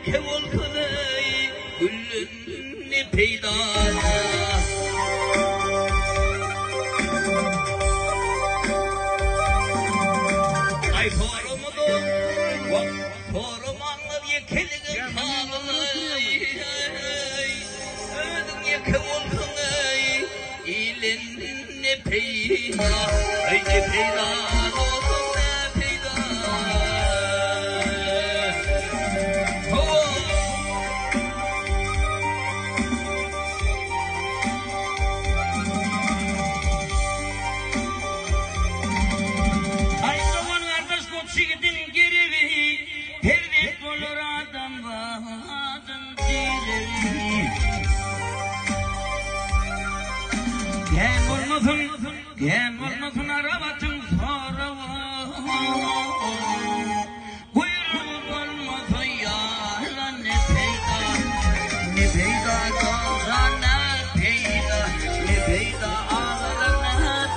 kevolkını güllünü peyda. Ay forumudu, forumanlı diye kelini kağını, ödün ye kevolkını ilinni peyda. Ay ne peyda. Gem olmasın arabatın sarava, kuyruğu olmasın yâla ne peyda kalsa ne peyda ağlara ne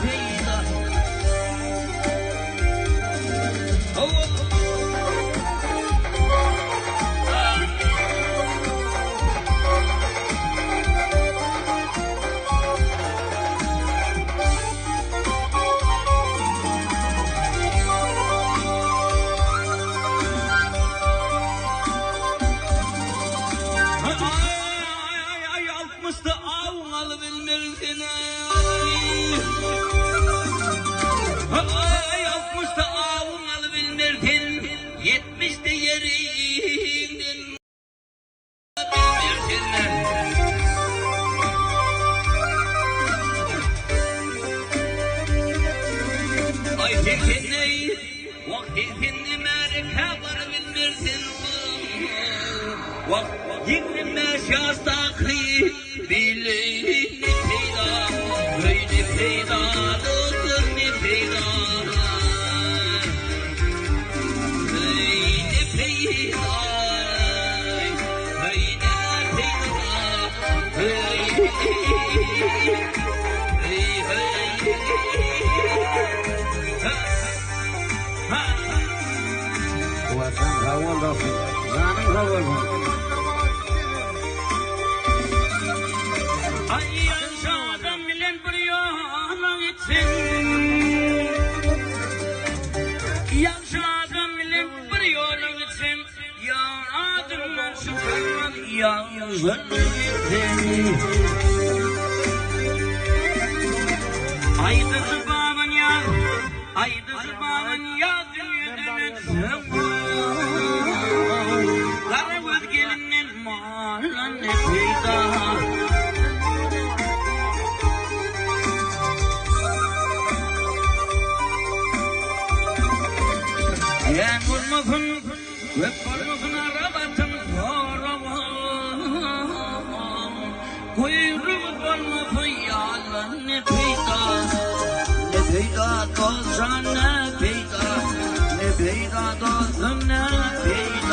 peyda. Ne peyda, ne peyda, ne peyda, ne peyda.